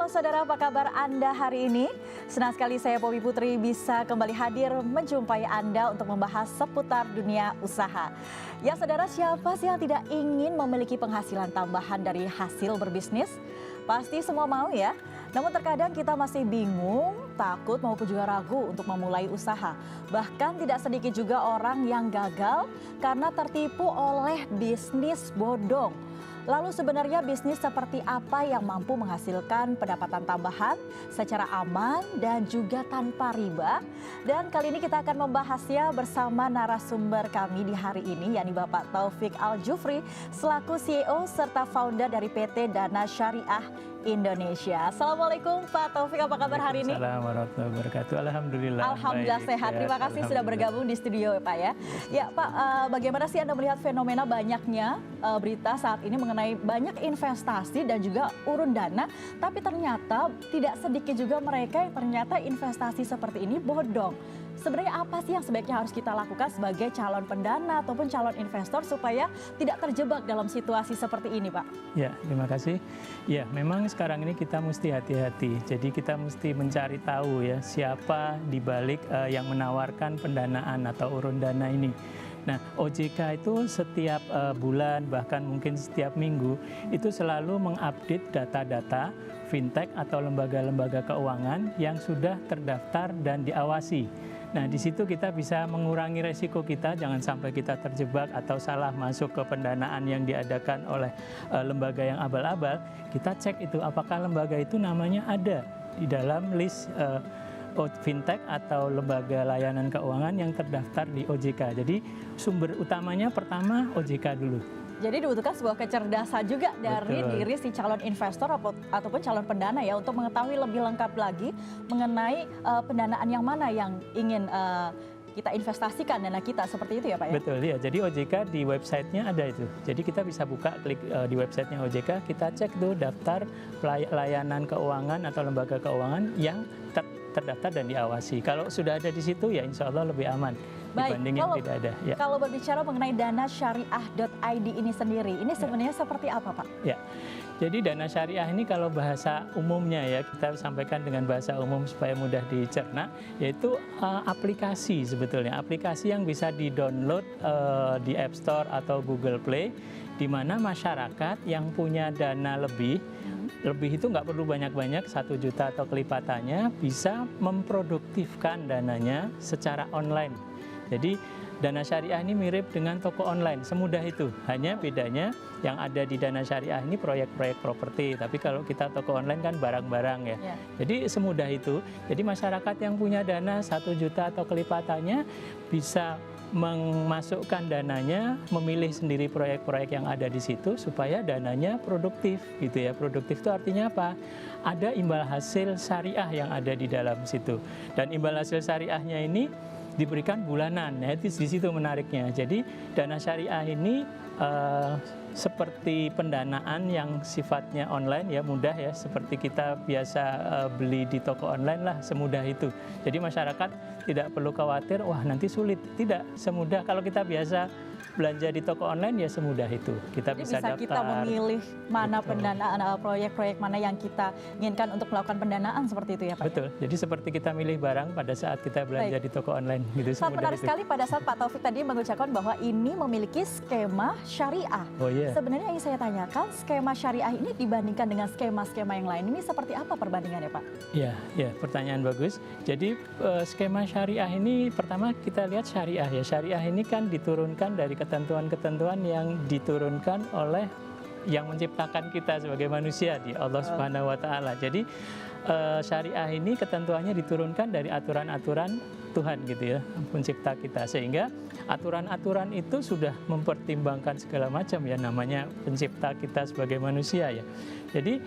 Halo saudara, apa kabar Anda hari ini? Senang sekali saya Poppy Putri bisa kembali hadir menjumpai Anda untuk membahas seputar dunia usaha. Ya saudara, siapa sih yang tidak ingin memiliki penghasilan tambahan dari hasil berbisnis? Pasti semua mau ya. Namun terkadang kita masih bingung, takut maupun juga ragu untuk memulai usaha. Bahkan tidak sedikit juga orang yang gagal karena tertipu oleh bisnis bodong. Lalu sebenarnya bisnis seperti apa yang mampu menghasilkan pendapatan tambahan secara aman dan juga tanpa riba? Dan kali ini kita akan membahasnya bersama narasumber kami di hari ini, yakni Bapak Taufik Al-Jufri selaku CEO serta founder dari PT Dana Syariah Indonesia. Assalamualaikum Pak Taufik, apa kabar hari ini? Assalamualaikum warahmatullahi wabarakatuh. Alhamdulillah. Alhamdulillah baik, sehat. Terima kasih sudah bergabung di studio Pak ya. Ya Pak, bagaimana sih Anda melihat fenomena banyaknya berita saat ini mengenai banyak investasi dan juga urun dana, tapi ternyata tidak sedikit juga mereka yang ternyata investasi seperti ini bodong. Sebenarnya apa sih yang sebaiknya harus kita lakukan sebagai calon pendana ataupun calon investor supaya tidak terjebak dalam situasi seperti ini, Pak? Ya, terima kasih. Ya, memang sekarang ini kita mesti hati-hati. Jadi kita mesti mencari tahu ya siapa di balik yang menawarkan pendanaan atau urun dana ini. Nah, OJK itu setiap bulan bahkan mungkin setiap minggu itu selalu mengupdate data-data fintech atau lembaga-lembaga keuangan yang sudah terdaftar dan diawasi. Nah, di situ kita bisa mengurangi resiko kita, jangan sampai kita terjebak atau salah masuk ke pendanaan yang diadakan oleh lembaga yang abal-abal. Kita cek itu apakah lembaga itu namanya ada di dalam list fintech atau lembaga layanan keuangan yang terdaftar di OJK. Jadi sumber utamanya pertama OJK dulu. Jadi dibutuhkan sebuah kecerdasan juga dari diri si calon investor ataupun calon pendana ya untuk mengetahui lebih lengkap lagi mengenai pendanaan yang mana yang ingin kita investasikan dana kita, seperti itu ya Pak ya? Betul ya, jadi OJK di websitenya ada itu. Jadi kita bisa buka, klik di websitenya OJK, kita cek tuh daftar layanan keuangan atau lembaga keuangan yang terdaftar dan diawasi. Kalau sudah ada di situ ya insya Allah lebih aman. Dibanding yang tidak ada. Ya. Kalau berbicara mengenai danasyariah.id ini sendiri, ini sebenarnya seperti apa Pak? Ya, jadi dana syariah ini kalau bahasa umumnya ya, kita sampaikan dengan bahasa umum supaya mudah dicerna, yaitu aplikasi sebetulnya. Aplikasi yang bisa di-download di App Store atau Google Play, di mana masyarakat yang punya dana lebih itu nggak perlu banyak-banyak, 1 juta atau kelipatannya, bisa memproduktifkan dananya secara online. Jadi Dana Syariah ini mirip dengan toko online, semudah itu. Hanya bedanya yang ada di Dana Syariah ini proyek-proyek properti, tapi kalau kita toko online kan barang-barang ya. Jadi semudah itu. Jadi masyarakat yang punya dana 1 juta atau kelipatannya bisa memasukkan dananya, memilih sendiri proyek-proyek yang ada di situ supaya dananya produktif gitu ya. Produktif itu artinya apa? Ada imbal hasil syariah yang ada di dalam situ. Dan imbal hasil syariahnya ini diberikan bulanan, ya, di situ menariknya. Jadi dana syariah ini seperti pendanaan yang sifatnya online ya, mudah ya, seperti kita biasa beli di toko online lah, semudah itu. Jadi masyarakat tidak perlu khawatir, wah nanti sulit. Tidak, semudah kalau kita biasa belanja di toko online ya semudah itu. Kita bisa daftar. Kita memilih mana pendanaan, proyek-proyek mana yang kita inginkan untuk melakukan pendanaan, seperti itu ya Pak? Betul, jadi seperti kita milih barang pada saat kita belanja di toko online. Gitu, sangat menarik sekali pada saat Pak Taufik tadi mengucapkan bahwa ini memiliki skema syariah. Oh, yeah. Sebenarnya yang saya tanyakan, skema syariah ini dibandingkan dengan skema-skema yang lain, ini seperti apa perbandingannya Pak? Ya, pertanyaan bagus. Jadi skema syariah ini pertama kita lihat syariah ya. Syariah ini kan diturunkan dari ketentuan-ketentuan yang diturunkan oleh yang menciptakan kita sebagai manusia di Allah Subhanahu wa Ta'ala. Jadi syariah ini ketentuannya diturunkan dari aturan-aturan Tuhan gitu ya, pencipta kita, sehingga aturan-aturan itu sudah mempertimbangkan segala macam ya, namanya pencipta kita sebagai manusia ya. Jadi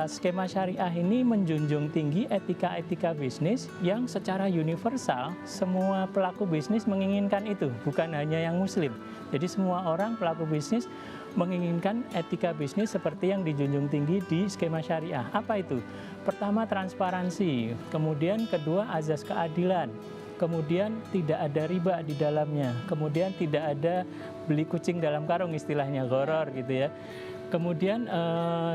skema syariah ini menjunjung tinggi etika-etika bisnis yang secara universal semua pelaku bisnis menginginkan itu, bukan hanya yang muslim. Jadi semua orang pelaku bisnis menginginkan etika bisnis seperti yang dijunjung tinggi di skema syariah. Apa itu? Pertama, transparansi, kemudian kedua, azas keadilan, kemudian tidak ada riba di dalamnya, kemudian tidak ada beli kucing dalam karung istilahnya, gharar gitu ya. Kemudian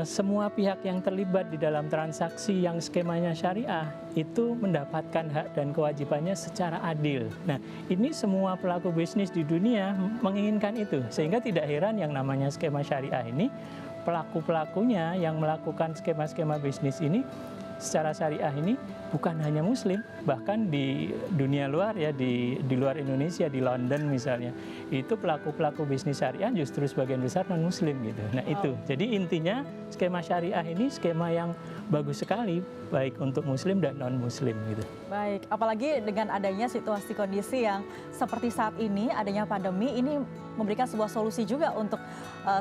semua pihak yang terlibat di dalam transaksi yang skemanya syariah itu mendapatkan hak dan kewajibannya secara adil. Nah, ini semua pelaku bisnis di dunia menginginkan itu, sehingga tidak heran yang namanya skema syariah ini pelaku-pelakunya yang melakukan skema-skema bisnis ini secara syariah ini bukan hanya Muslim, bahkan di dunia luar ya, di luar Indonesia, di London misalnya, itu pelaku-pelaku bisnis syariah justru sebagian besar non-Muslim gitu. Nah itu, jadi intinya skema syariah ini skema yang bagus sekali, baik untuk Muslim dan non-Muslim gitu. Baik, apalagi dengan adanya situasi kondisi yang seperti saat ini, adanya pandemi, ini memberikan sebuah solusi juga untuk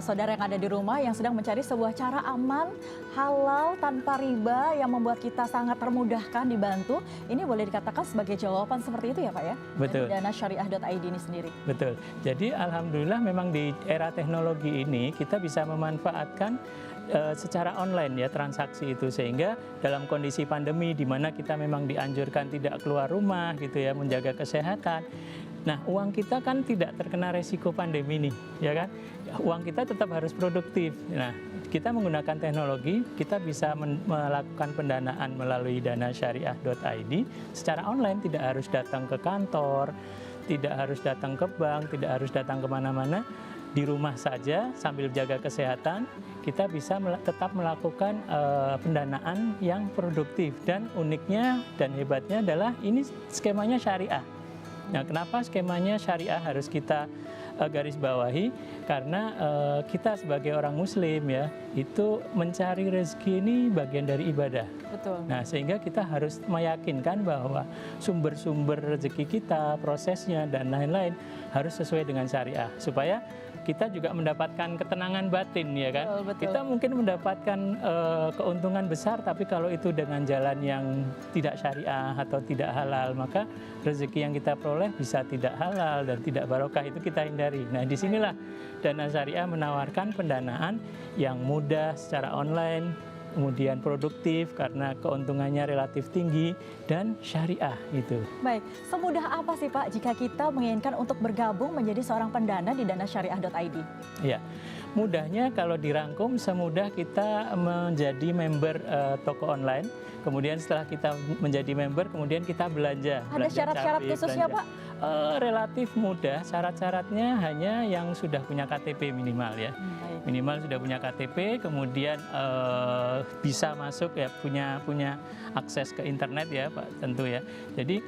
saudara yang ada di rumah yang sedang mencari sebuah cara aman, halal, tanpa riba yang membuat kita sangat termudahkan, dibantu. Ini boleh dikatakan sebagai jawaban seperti itu ya Pak ya? Betul. Dari danasyariah.id ini sendiri. Betul. Jadi alhamdulillah memang di era teknologi ini kita bisa memanfaatkan secara online ya transaksi itu, sehingga dalam kondisi pandemi di mana kita memang dianjurkan tidak keluar rumah gitu ya, menjaga kesehatan. Nah, uang kita kan tidak terkena resiko pandemi nih, ya kan? Uang kita tetap harus produktif. Nah, kita menggunakan teknologi, kita bisa melakukan pendanaan melalui danasyariah.id secara online, tidak harus datang ke kantor, tidak harus datang ke bank, tidak harus datang kemana-mana. Di rumah saja sambil jaga kesehatan, kita bisa tetap melakukan pendanaan yang produktif. Dan uniknya dan hebatnya adalah ini skemanya syariah. Nah, kenapa skemanya syariah harus kita garis bawahi? Karena kita sebagai orang Muslim ya, itu mencari rezeki ini bagian dari ibadah. Betul. Nah, sehingga kita harus meyakinkan bahwa sumber-sumber rezeki kita, prosesnya dan lain-lain harus sesuai dengan syariah, supaya kita juga mendapatkan ketenangan batin ya kan. Betul, betul. Kita mungkin mendapatkan keuntungan besar, tapi kalau itu dengan jalan yang tidak syariah atau tidak halal, maka rezeki yang kita peroleh bisa tidak halal dan tidak barokah, itu kita hindari. Nah, disinilah Dana Syariah menawarkan pendanaan yang mudah secara online, kemudian produktif karena keuntungannya relatif tinggi, dan syariah itu. Baik, semudah apa sih Pak jika kita menginginkan untuk bergabung menjadi seorang pendana di danasyariah.id? Ya, mudahnya kalau dirangkum semudah kita menjadi member toko online. Kemudian setelah kita menjadi member, kemudian kita belanja. Ada syarat-syarat khususnya Pak? Relatif mudah, syarat-syaratnya hanya yang sudah punya KTP minimal ya. Baik. Minimal sudah punya KTP, kemudian bisa masuk ya, punya akses ke internet ya Pak, tentu ya. Jadi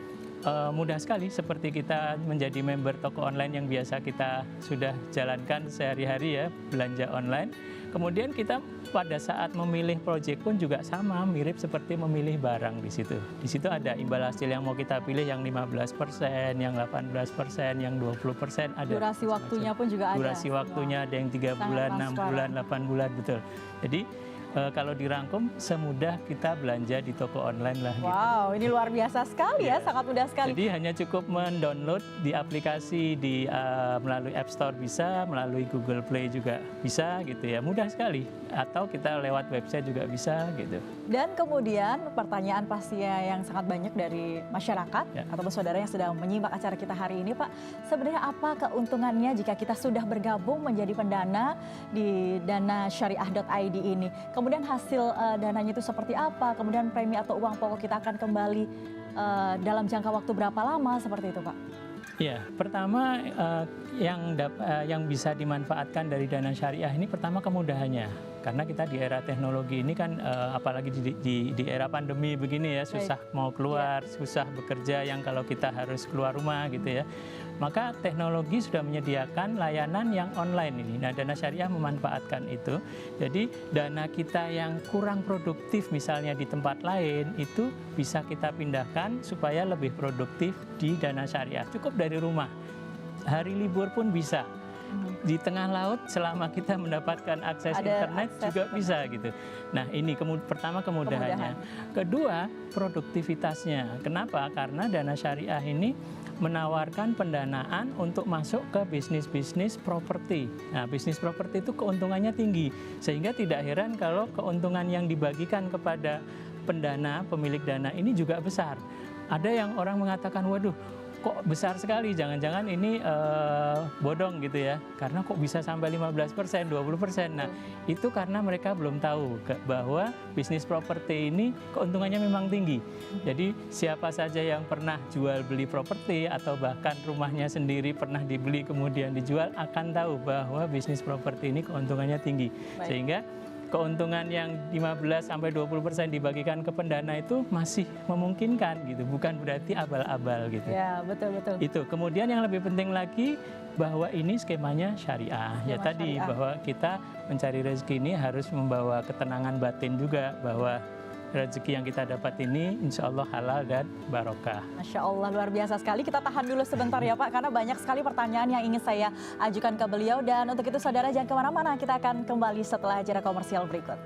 mudah sekali seperti kita menjadi member toko online yang biasa kita sudah jalankan sehari-hari ya, belanja online. Kemudian kita pada saat memilih proyek pun juga sama, mirip seperti memilih barang di situ. Di situ ada imbal hasil yang mau kita pilih yang 15%, yang 18%, yang 20%, ada. Durasi waktunya pun juga ada. Durasi waktunya ada yang 3 bulan, 6 bulan, 8 bulan, betul. Jadi kalau dirangkum semudah kita belanja di toko online lah. Wow, ini luar biasa sekali ya, sangat mudah sekali. Jadi hanya cukup mendownload di aplikasi melalui App Store bisa, melalui Google Play juga bisa gitu ya, mudah sekali. Atau kita lewat website juga bisa gitu. Dan kemudian pertanyaan pastinya yang sangat banyak dari masyarakat ataupun saudara yang sedang menyimak acara kita hari ini Pak, sebenarnya apa keuntungannya jika kita sudah bergabung menjadi pendana di danasyariah.id ini? Kemudian hasil dananya itu seperti apa? Kemudian premi atau uang pokok kita akan kembali dalam jangka waktu berapa lama, seperti itu Pak? Ya, pertama yang bisa dimanfaatkan dari dana syariah ini pertama kemudahannya. Karena kita di era teknologi ini kan apalagi di era pandemi begini ya, susah mau keluar, susah bekerja yang kalau kita harus keluar rumah gitu ya. Maka teknologi sudah menyediakan layanan yang online ini. Nah, Dana Syariah memanfaatkan itu. Jadi dana kita yang kurang produktif misalnya di tempat lain itu bisa kita pindahkan supaya lebih produktif di Dana Syariah. Cukup dari rumah. Hari libur pun bisa. Di tengah laut selama kita mendapatkan akses internet juga bisa gitu. Nah, ini pertama kemudahannya. Kedua, produktivitasnya. Kenapa? Karena Dana Syariah ini menawarkan pendanaan untuk masuk ke bisnis-bisnis properti. Nah, bisnis properti itu keuntungannya tinggi, sehingga tidak heran kalau keuntungan yang dibagikan kepada pendana, pemilik dana ini juga besar. Ada yang orang mengatakan, waduh, kok besar sekali, jangan-jangan ini bodong gitu ya, karena kok bisa sampai 15%, 20%. Nah, itu karena mereka belum tahu bahwa bisnis properti ini keuntungannya memang tinggi. Jadi siapa saja yang pernah jual beli properti atau bahkan rumahnya sendiri pernah dibeli kemudian dijual akan tahu bahwa bisnis properti ini keuntungannya tinggi. Baik. Sehingga keuntungan yang 15-20% dibagikan ke pendana itu masih memungkinkan gitu, bukan berarti abal-abal gitu. Ya, betul. Itu. Kemudian yang lebih penting lagi bahwa ini skemanya syariah. Ya Skema tadi syariah. bahwa kita mencari rezeki ini harus membawa ketenangan batin juga, bahwa rezeki yang kita dapat ini insya Allah halal dan barokah. Masya Allah, luar biasa sekali. Kita tahan dulu sebentar ya Pak, karena banyak sekali pertanyaan yang ingin saya ajukan ke beliau. Dan untuk itu saudara jangan kemana-mana, kita akan kembali setelah jeda komersial berikut.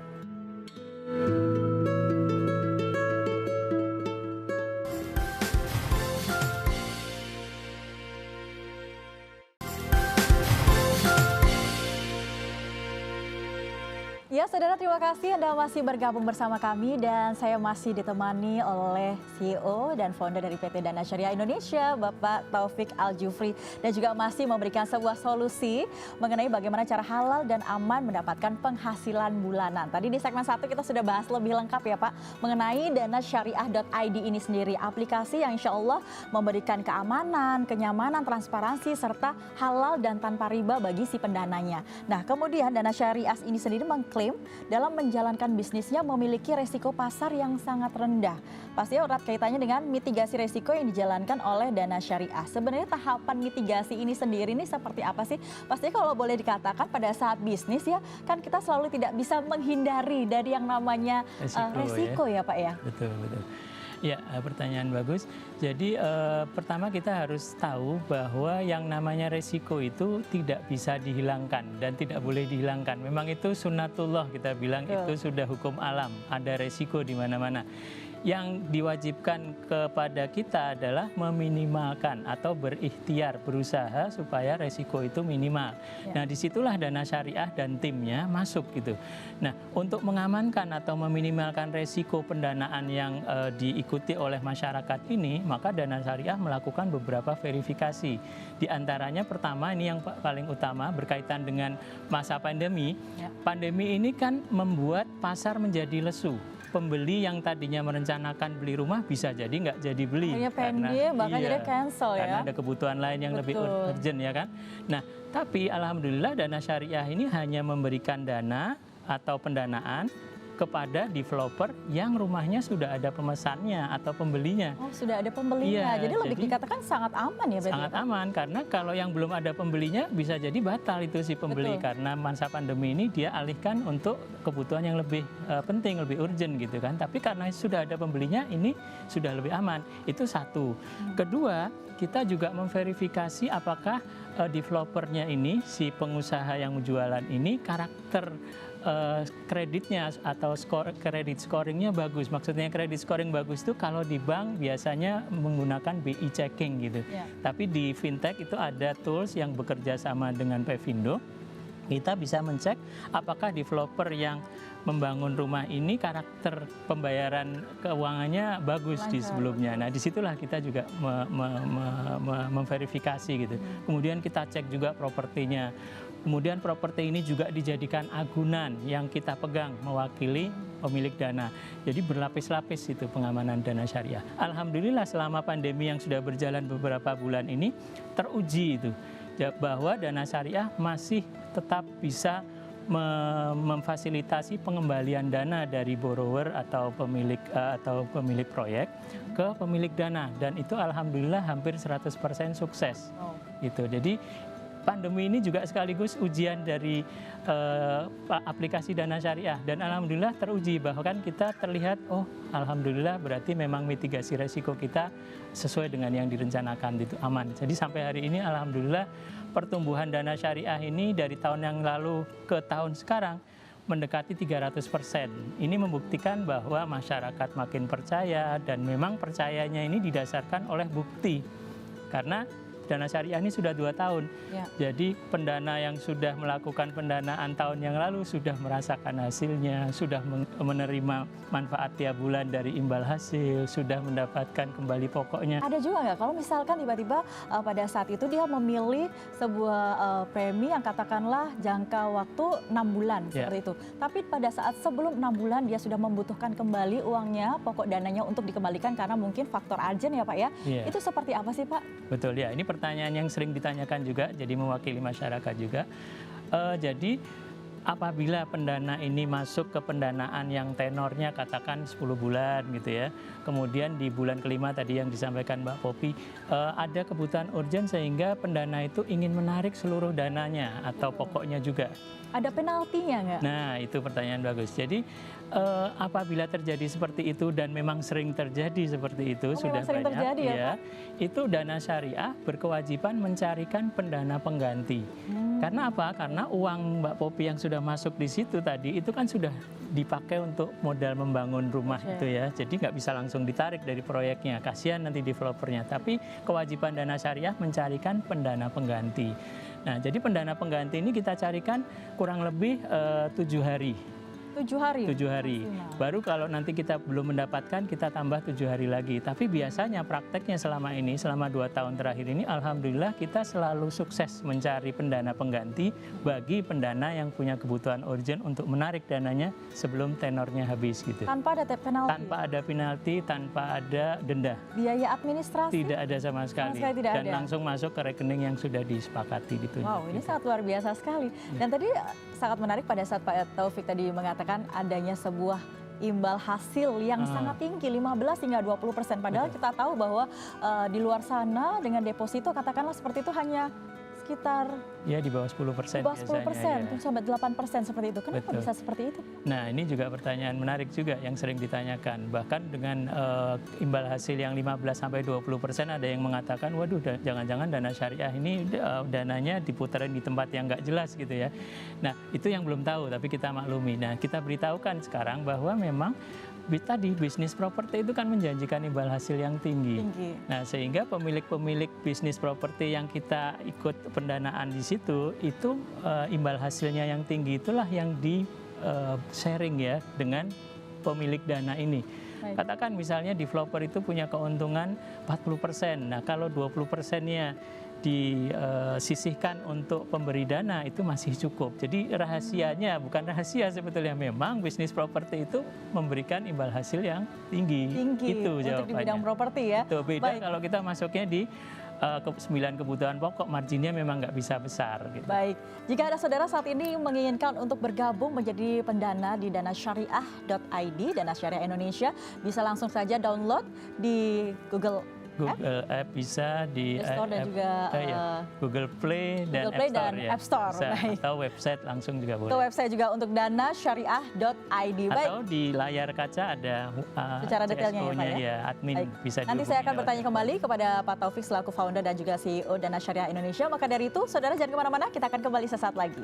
Ya saudara, terima kasih Anda masih bergabung bersama kami dan saya masih ditemani oleh CEO dan founder dari PT Dana Syariah Indonesia, Bapak Taufik Al-Jufri, dan juga masih memberikan sebuah solusi mengenai bagaimana cara halal dan aman mendapatkan penghasilan bulanan. Tadi di segmen 1 kita sudah bahas lebih lengkap ya Pak mengenai danasyariah.id ini sendiri, aplikasi yang insya Allah memberikan keamanan, kenyamanan, transparansi, serta halal dan tanpa riba bagi si pendananya. Nah kemudian Dana Syariah ini sendiri mengklaim dalam menjalankan bisnisnya memiliki resiko pasar yang sangat rendah. Pastinya erat kaitannya dengan mitigasi resiko yang dijalankan oleh Dana Syariah. Sebenarnya tahapan mitigasi ini sendiri ini seperti apa sih? Pastinya kalau boleh dikatakan pada saat bisnis ya, kan kita selalu tidak bisa menghindari dari yang namanya resiko ya Pak ya? Betul. Ya, pertanyaan bagus. Jadi pertama kita harus tahu bahwa yang namanya resiko itu tidak bisa dihilangkan dan tidak boleh dihilangkan. Memang itu sunnatullah, kita bilang itu sudah hukum alam, ada resiko di mana-mana. Yang diwajibkan kepada kita adalah meminimalkan atau berikhtiar, berusaha supaya resiko itu minimal. Nah disitulah Dana Syariah dan timnya masuk gitu. Nah untuk mengamankan atau meminimalkan resiko pendanaan yang diikuti oleh masyarakat ini, maka Dana Syariah melakukan beberapa verifikasi. Di antaranya pertama, ini yang paling utama berkaitan dengan masa pandemi. Pandemi ini kan membuat pasar menjadi lesu. Pembeli yang tadinya merencanakan beli rumah bisa jadi nggak jadi beli. Akhirnya pending, bahkan jadi cancel ya. Karena ada kebutuhan lain yang lebih urgent ya kan. Nah, tapi alhamdulillah Dana Syariah ini hanya memberikan dana atau pendanaan kepada developer yang rumahnya sudah ada pemesannya atau pembelinya. Oh, sudah ada pembelinya. Iya, jadi lebih dikatakan sangat aman ya berarti. Sangat aman, karena kalau yang belum ada pembelinya bisa jadi batal itu si pembeli. Karena masa pandemi ini dia alihkan untuk kebutuhan yang lebih penting, lebih urgent gitu kan. Tapi karena sudah ada pembelinya, ini sudah lebih aman. Itu satu. Kedua, kita juga memverifikasi apakah developernya ini, si pengusaha yang jualan ini, karakter kreditnya atau kredit scoringnya bagus. Maksudnya kredit scoring bagus itu kalau di bank biasanya menggunakan BI checking gitu. Tapi di fintech itu ada tools yang bekerja sama dengan Pevindo. Kita bisa mencek apakah developer yang membangun rumah ini karakter pembayaran keuangannya bagus di sebelumnya. Nah disitulah kita juga memverifikasi gitu. Kemudian kita cek juga propertinya. Kemudian properti ini juga dijadikan agunan yang kita pegang mewakili pemilik dana. Jadi berlapis-lapis itu pengamanan Dana Syariah. Alhamdulillah selama pandemi yang sudah berjalan beberapa bulan ini teruji itu bahwa Dana Syariah masih tetap bisa memfasilitasi pengembalian dana dari borrower atau pemilik proyek ke pemilik dana, dan itu alhamdulillah hampir 100% sukses. Gitu. Jadi pandemi ini juga sekaligus ujian dari aplikasi Dana Syariah, dan alhamdulillah teruji, bahkan kita terlihat alhamdulillah berarti memang mitigasi resiko kita sesuai dengan yang direncanakan, itu aman. Jadi sampai hari ini alhamdulillah pertumbuhan Dana Syariah ini dari tahun yang lalu ke tahun sekarang mendekati 300%. Ini membuktikan bahwa masyarakat makin percaya, dan memang percayanya ini didasarkan oleh bukti. Karena dana syariah ini sudah 2 tahun. Ya. Jadi pendana yang sudah melakukan pendanaan tahun yang lalu sudah merasakan hasilnya, sudah menerima manfaat tiap bulan dari imbal hasil, sudah mendapatkan kembali pokoknya. Ada juga nggak kalau misalkan tiba-tiba pada saat itu dia memilih sebuah premi yang katakanlah jangka waktu 6 bulan seperti itu. Tapi pada saat sebelum 6 bulan dia sudah membutuhkan kembali uangnya, pokok dananya untuk dikembalikan karena mungkin faktor urgent ya Pak ya. Itu seperti apa sih Pak? Betul ya, ini pertanyaan yang sering ditanyakan juga, jadi mewakili masyarakat juga. Jadi apabila pendana ini masuk ke pendanaan yang tenornya katakan 10 bulan gitu ya, kemudian di bulan kelima tadi yang disampaikan Mbak Popi, ada kebutuhan urgent sehingga pendana itu ingin menarik seluruh dananya atau pokoknya juga. Ada penaltinya nggak? Nah, itu pertanyaan bagus. Jadi apabila terjadi seperti itu dan memang sering terjadi seperti itu, sudah sering banyak terjadi, ya, Pak? itu dana syariah berkewajiban mencarikan pendana pengganti. Karena apa? Karena uang Mbak Popi yang sudah masuk di situ tadi itu kan sudah dipakai untuk modal membangun rumah itu ya. Jadi nggak bisa langsung ditarik dari proyeknya. Kasihan nanti developernya. Tapi kewajiban dana syariah mencarikan pendana pengganti. Nah, jadi pendana pengganti ini kita carikan kurang lebih 7 hari. 7 hari? 7 hari. Baru kalau nanti kita belum mendapatkan, kita tambah 7 hari lagi. Tapi biasanya prakteknya selama ini, selama 2 tahun terakhir ini, alhamdulillah kita selalu sukses mencari pendana pengganti bagi pendana yang punya kebutuhan urgent untuk menarik dananya sebelum tenornya habis gitu. Tanpa ada penalti? Tanpa ada penalti, tanpa ada denda. Biaya administrasi? Tidak ada sama sekali. tidak Dan ada. langsung masuk ke rekening yang sudah disepakati ditunjuk. Wow, ini sangat luar biasa sekali. Dan tadi sangat menarik pada saat Pak Taufik tadi mengatakan adanya sebuah imbal hasil yang sangat tinggi, 15 hingga 20%. Padahal kita tahu bahwa di luar sana dengan deposito katakanlah seperti itu hanya sekitar ya di bawah 10% di bawah 10%, biasanya, ya. sampai 8% seperti itu. Kenapa Betul. bisa seperti itu? Nah, ini juga pertanyaan menarik juga yang sering ditanyakan. Bahkan dengan imbal hasil yang 15-20%, ada yang mengatakan, waduh jangan-jangan dana syariah ini dananya diputarin di tempat yang nggak jelas gitu ya. Nah, itu yang belum tahu, tapi kita maklumi. Nah, kita beritahukan sekarang bahwa memang tadi bisnis properti itu kan menjanjikan imbal hasil yang tinggi. Nah, sehingga pemilik-pemilik bisnis properti yang kita ikut pendanaan di situ itu imbal hasilnya yang tinggi itulah yang di sharing ya dengan pemilik dana ini. Katakan misalnya developer itu punya keuntungan 40%. Nah, kalau 20%-nya disisihkan untuk pemberi dana itu masih cukup. Jadi rahasianya, bukan rahasia sebetulnya, memang bisnis properti itu memberikan imbal hasil yang tinggi. Itu jawabannya. Untuk di bidang properti ya. Itu beda kalau kita masuknya di 9 kebutuhan pokok, marginnya memang nggak bisa besar. Gitu. Baik, jika ada saudara saat ini menginginkan untuk bergabung menjadi pendana di danasyariah.id, Dana Syariah Indonesia, bisa langsung saja download di Google App bisa di Store dan juga Google Play dan App Store. Bisa, atau website langsung juga boleh. Atau website juga untuk danasyariah.id. Atau di layar kaca ada secara detailnya ya Pak ya. Admin. Bisa nanti saya akan bertanya kembali kepada Pak Taufik selaku founder dan juga CEO Dana Syariah Indonesia. Maka dari itu saudara jangan kemana-mana, kita akan kembali sesaat lagi.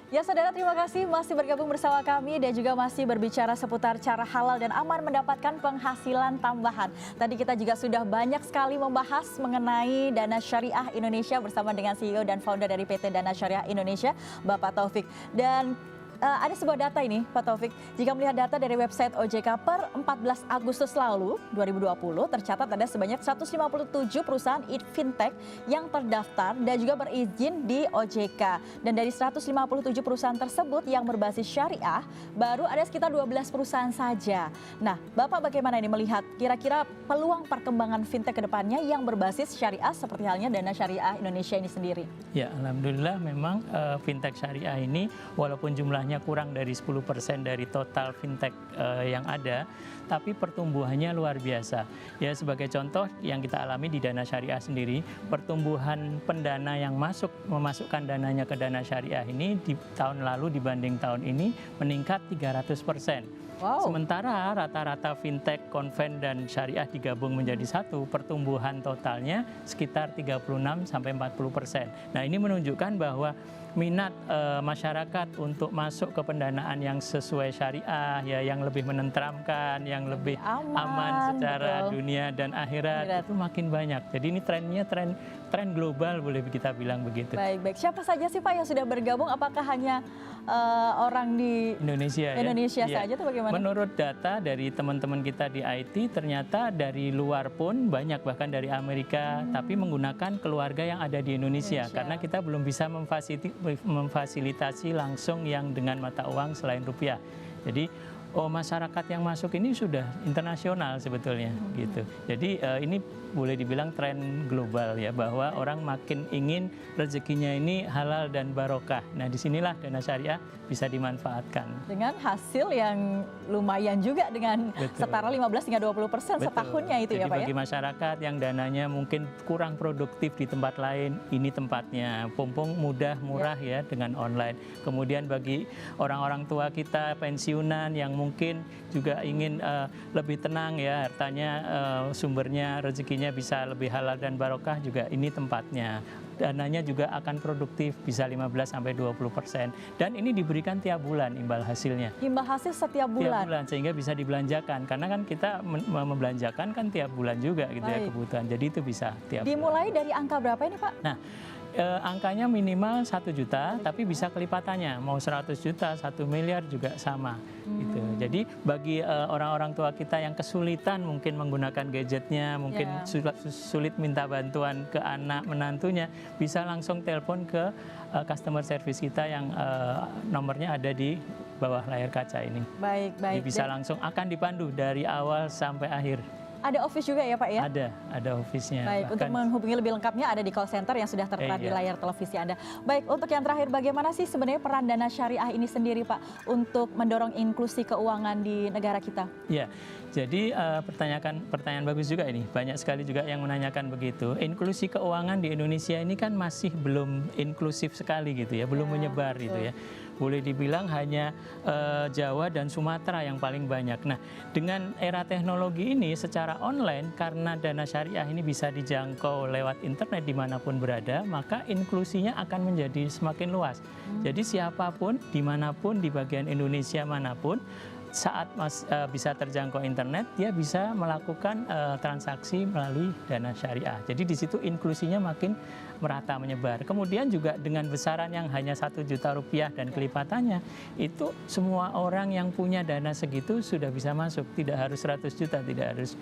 Ya saudara, terima kasih masih bergabung bersama kami dan juga masih berbicara seputar cara halal dan aman mendapatkan penghasilan tambahan. Tadi kita juga sudah banyak sekali membahas mengenai Dana Syariah Indonesia bersama dengan CEO dan founder dari PT Dana Syariah Indonesia, Bapak Taufik. Dan ada sebuah data ini, Pak Taufik. Jika melihat data dari website OJK per 14 Agustus lalu, 2020, tercatat ada sebanyak 157 perusahaan fintech yang terdaftar dan juga berizin di OJK. Dan dari 157 perusahaan tersebut yang berbasis syariah, baru ada sekitar 12 perusahaan saja. Nah, Bapak bagaimana ini melihat kira-kira peluang perkembangan fintech ke depannya yang berbasis syariah seperti halnya Dana Syariah Indonesia ini sendiri? Ya, alhamdulillah memang fintech syariah ini walaupun jumlahnya kurang dari 10% dari total fintech yang ada, tapi pertumbuhannya luar biasa. Ya, sebagai contoh yang kita alami di Dana Syariah sendiri, pertumbuhan pendana yang memasukkan dananya ke Dana Syariah ini di tahun lalu dibanding tahun ini meningkat 300%. Wow. Sementara rata-rata fintech, konven, dan syariah digabung menjadi satu, pertumbuhan totalnya sekitar 36-40%. Nah, ini menunjukkan bahwa minat masyarakat untuk masuk ke pendanaan yang sesuai syariah, ya, yang lebih menenteramkan, yang lebih aman secara dunia dan akhirat itu makin banyak. Jadi ini trennya tren global, boleh kita bilang begitu. Baik. Siapa saja sih Pak yang sudah bergabung? Apakah hanya orang di Indonesia saja atau bagaimana? Menurut data dari teman-teman kita di IT, ternyata dari luar pun banyak, bahkan dari Amerika, tapi menggunakan keluarga yang ada di Indonesia. Karena kita belum bisa memfasilitasi langsung yang dengan mata uang selain rupiah. Jadi masyarakat yang masuk ini sudah internasional sebetulnya gitu. Jadi ini boleh dibilang tren global ya, bahwa orang makin ingin rezekinya ini halal dan barokah. Nah, disinilah dana syariah bisa dimanfaatkan. Dengan hasil yang lumayan juga, dengan setara 15-20% setahunnya itu. Jadi ya Pak ya. Bagi masyarakat yang dananya mungkin kurang produktif di tempat lain, ini tempatnya. Mumpung mudah, murah ya dengan online. Kemudian bagi orang-orang tua kita pensiunan yang mungkin juga ingin lebih tenang ya, hartanya, sumbernya, rezekinya bisa lebih halal dan barokah, juga ini tempatnya. Dananya juga akan produktif, bisa 15-20%. Dan ini diberikan tiap bulan imbal hasilnya. Imbal hasil setiap bulan? Tiap bulan, sehingga bisa dibelanjakan. Karena kan kita membelanjakan kan tiap bulan juga gitu ya, kebutuhan. Jadi itu bisa tiap bulan. Dimulai dari angka berapa ini Pak? Nah, angkanya minimal 1 juta, tapi bisa kelipatannya. Mau 100 juta, 1 miliar juga sama. Gitu. Jadi bagi orang-orang tua kita yang kesulitan mungkin menggunakan gadgetnya, mungkin sulit minta bantuan ke anak menantunya, bisa langsung telepon ke customer service kita yang nomornya ada di bawah layar kaca ini. Baik. Jadi bisa langsung akan dipandu dari awal sampai akhir. Ada office juga ya Pak ya? Ada office-nya. Baik, untuk menghubungi lebih lengkapnya ada di call center yang sudah tertera di layar televisi Anda. Baik, untuk yang terakhir, bagaimana sih sebenarnya peran dana syariah ini sendiri Pak untuk mendorong inklusi keuangan di negara kita? Ya, jadi pertanyaan bagus juga ini. Banyak sekali juga yang menanyakan begitu. Inklusi keuangan di Indonesia ini kan masih belum inklusif sekali gitu ya, belum menyebar gitu ya. Boleh dibilang hanya Jawa dan Sumatera yang paling banyak. Nah, dengan era teknologi ini secara online, karena dana syariah ini bisa dijangkau lewat internet dimanapun berada, maka inklusinya akan menjadi semakin luas. Jadi siapapun, dimanapun, di bagian Indonesia manapun, saat bisa terjangkau internet, dia bisa melakukan transaksi melalui dana syariah. Jadi di situ inklusinya makin merata menyebar. Kemudian juga dengan besaran yang hanya 1 juta rupiah dan kelipatannya, itu semua orang yang punya dana segitu sudah bisa masuk. Tidak harus 100 juta, tidak harus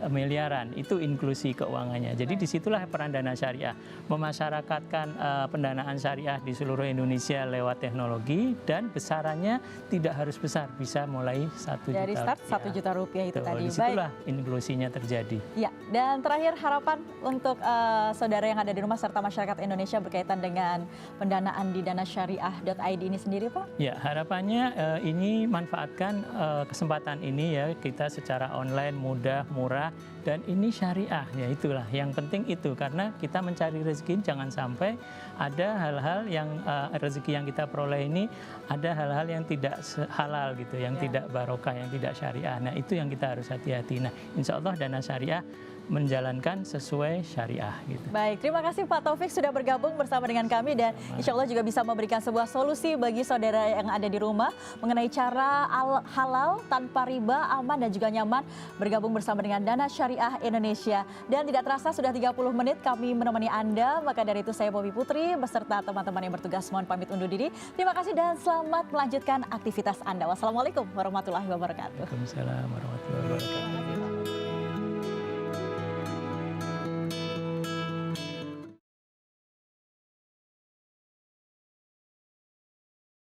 miliaran. Itu inklusi keuangannya. Jadi disitulah peran dana syariah, memasyarakatkan pendanaan syariah di seluruh Indonesia lewat teknologi, dan besarannya tidak harus besar, bisa mulai 1 juta. Dari start 1 juta rupiah itu tadi. Disitulah inklusinya terjadi. Ya, dan terakhir harapan untuk saudara yang ada di rumah serta masyarakat Indonesia berkaitan dengan pendanaan di danasyariah.id ini sendiri Pak? Ya, harapannya ini manfaatkan kesempatan ini ya, kita secara online mudah, murah, dan ini syariah, ya itulah yang penting itu, karena kita mencari rezeki jangan sampai ada hal-hal yang rezeki yang kita peroleh ini ada hal-hal yang tidak halal gitu, yang tidak barokah, yang tidak syariah. Nah, itu yang kita harus hati-hati. Nah, insya Allah dana syariah menjalankan sesuai syariah gitu. Baik, terima kasih Pak Taufik sudah bergabung bersama dengan kami, dan insya Allah juga bisa memberikan sebuah solusi bagi saudara yang ada di rumah mengenai cara halal tanpa riba, aman dan juga nyaman bergabung bersama dengan Dana Syariah Indonesia. Dan tidak terasa sudah 30 menit kami menemani Anda, maka dari itu saya Poppy Putri beserta teman-teman yang bertugas mohon pamit undur diri. Terima kasih dan selamat melanjutkan aktivitas Anda. Wassalamualaikum warahmatullahi wabarakatuh. Waalaikumsalam warahmatullahi wabarakatuh.